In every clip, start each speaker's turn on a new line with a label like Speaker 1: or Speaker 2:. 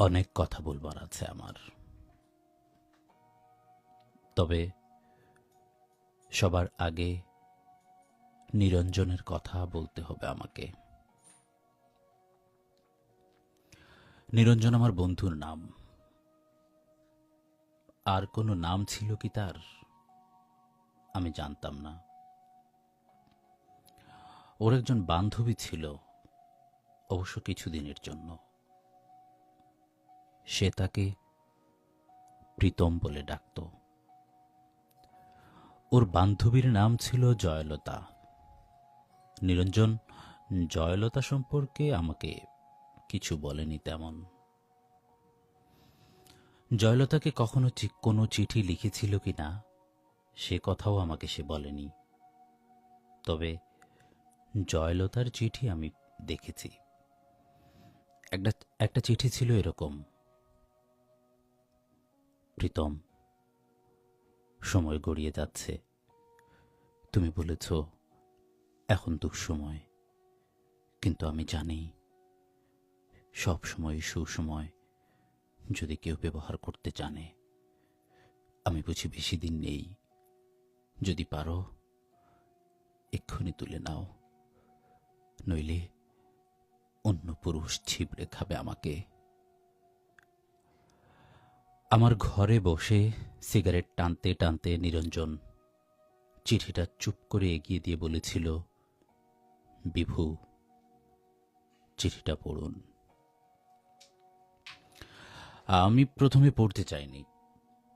Speaker 1: অনেক কথা বলবার আছে আমার, তবে সবার আগে নিরঞ্জনের কথা বলতে হবে আমাকে। নিরঞ্জন আমার বন্ধুর নাম। আর কোনো নাম ছিল কি তার আমি জানতাম না। ওর একজন বান্ধবী ছিল, অবশ্য কিছুদিনের জন্য। সে তাকে প্রীতম বলে ডাকত। ওর বান্ধবীর নাম ছিল জয়লতা। নিরঞ্জন জয়লতা সম্পর্কে আমাকে কিছু বলেনি তেমন। জয়লতাকে কখনো কোনো চিঠি লিখেছিল কিনা সে কথাও আমাকে সে বলেনি। তবে জয়লতার চিঠি আমি দেখেছি। একটা একটা চিঠি ছিল এরকম: প্রীতম, সময় গড়িয়ে যাচ্ছে। তুমি বলেছ এখন দুঃসময়, কিন্তু আমি জানি সব সময় সুসময় যদি কেউ ব্যবহার করতে জানে। আমি বুঝি বেশি দিন নেই। যদি পারো এক্ষুনি তুলে নাও, নইলে অন্য পুরুষ ছিবড়ে খাবে আমাকে। আমার ঘরে বসে সিগারেট টানতে টানতে নিরঞ্জন চিঠিটা চুপ করে এগিয়ে দিয়ে বলেছিল, বিভু, চিঠিটা পড়ুন। আমি প্রথমে পড়তে চাইনি,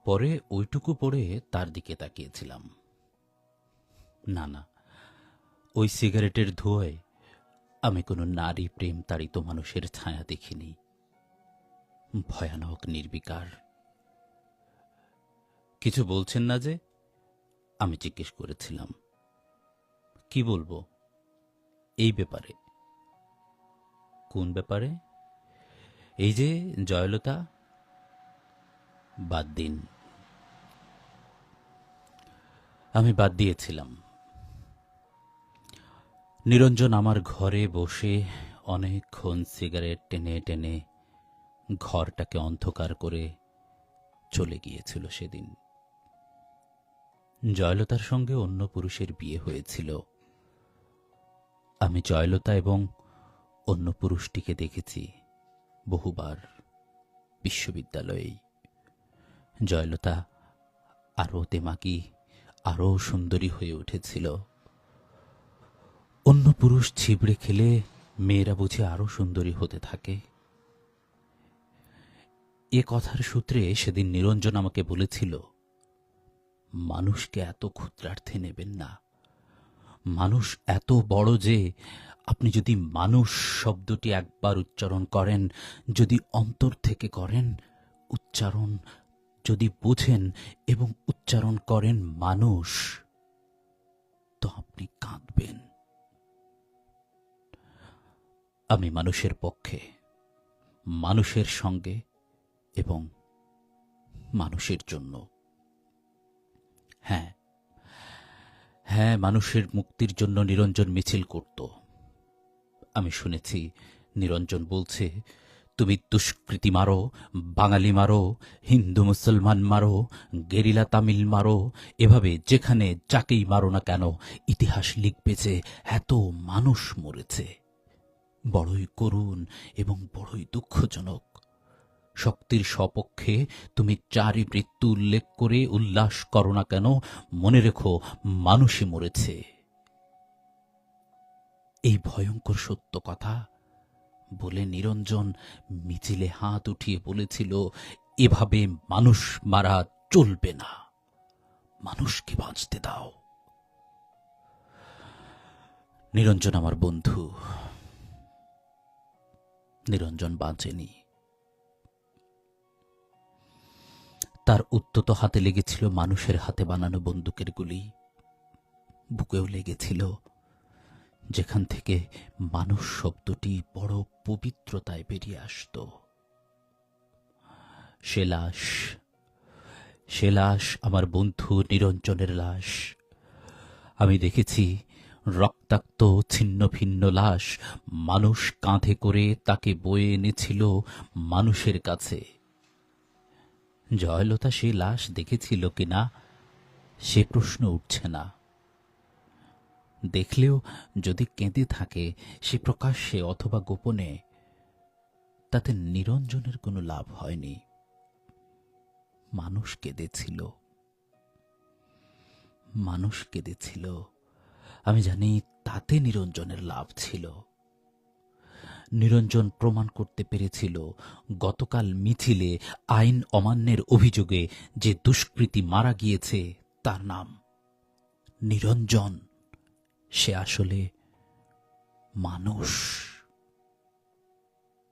Speaker 1: পরে ওইটুকু পড়ে তার দিকে তাকিয়েছিলাম। না না, ওই সিগারেটের ধোঁয়ায় আমি কোনো নারী প্রেম তাড়িত মানুষের ছায়া দেখিনি। ভয়ানক নির্বিকার। কিছু বলছেন না যে? আমি জিজ্ঞেস করেছিলাম। কি বলবো এই ব্যাপারে? কোন ব্যাপারে? এই যে জয়লতা। বাদ দিন। আমি বাদ দিয়েছিলাম। নিরঞ্জন আমার ঘরে বসে অনেকক্ষণ সিগারেট টেনে টেনে ঘরটাকে অন্ধকার করে চলে গিয়েছিল সেদিন। জয়লতার সঙ্গে অন্য পুরুষের বিয়ে হয়েছিল। আমি জয়লতা এবং অন্য পুরুষটিকে দেখেছি বহুবার বিশ্ববিদ্যালয়েই। জয়লতা আরও তেমাকি, আরও সুন্দরী হয়ে উঠেছিল। অন্য পুরুষ ছিবড়ে খেলে মেয়েরা বুঝি আরও সুন্দরী হতে থাকে। এ কথার সূত্রে সেদিন নিরঞ্জন আমাকে বলেছিল, মানুষকে এত ক্ষুদ্রার্থে নেবেন না। মানুষ এত বড় যে আপনি যদি মানুষ শব্দটি একবার উচ্চারণ করেন, যদি অন্তর থেকে করেন, উচ্চারণ যদি বোঝেন এবং উচ্চারণ করেন মানুষ, তো আপনি কাঁদবেন। আমি মানুষের পক্ষে, মানুষের সঙ্গে এবং মানুষের জন্য। হ্যাঁ হ্যাঁ, মানুষের মুক্তির জন্য নিরঞ্জন মিছিল করত। আমি শুনেছি নিরঞ্জন বলছে, তুমি দুষ্কৃতি মারো, বাঙালি মারো, হিন্দু মুসলমান মারো, গেরিলা তামিল মারো, এভাবে যেখানে যাকেই মারো না কেন ইতিহাস লিখবে যে এত মানুষ মরেছে। বড়ই করুণ এবং বড়ই দুঃখজনক। শক্তির সপক্ষে তুমি চারি মৃত্যু উল্লেখ করে উল্লাস করো না কেন, মনে রেখো মানুষই মরেছে। এই ভয়ঙ্কর সত্য কথা বলে নিরঞ্জন মিছিলে হাত উঠিয়ে বলেছিল, এভাবে মানুষ মারা চলবে না, মানুষকে বাঁচতে দাও। নিরঞ্জন আমার বন্ধু। নিরঞ্জন বাঁচেনি। তার উত্তত হাতে লেগেছিল মানুষের হাতে বানানো বন্দুকের গুলি। বুকেও লেগেছিল, যেখান থেকে মানুষ শব্দটি বড় পবিত্রতায় বেরিয়ে আসত। সে লাশ আমার বন্ধু নিরঞ্জনের লাশ। আমি দেখেছি রক্তাক্ত ছিন্ন ভিন্ন লাশ মানুষ কাঁধে করে তাকে বয়ে এনেছিল মানুষের কাছে। জয়লতা সে লাশ দেখেছিল কিনা সে প্রশ্ন উঠছে না। দেখলেও যদি কেঁদে থাকে সে প্রকাশ্যে অথবা গোপনে, তাতে নিরঞ্জনের কোনো লাভ হয়নি। মানুষ কেঁদেছিল, মানুষ কেঁদেছিল। আমি জানি তাতে নিরঞ্জনের লাভ ছিল। নিরঞ্জন প্রমাণ করতে পেরেছিল গতকাল মিছিলে আইন অমান্যের অভিযোগে যে দুষ্কৃতী মারা গিয়েছে তার নাম নিরঞ্জন। সে আসলে মানুষ।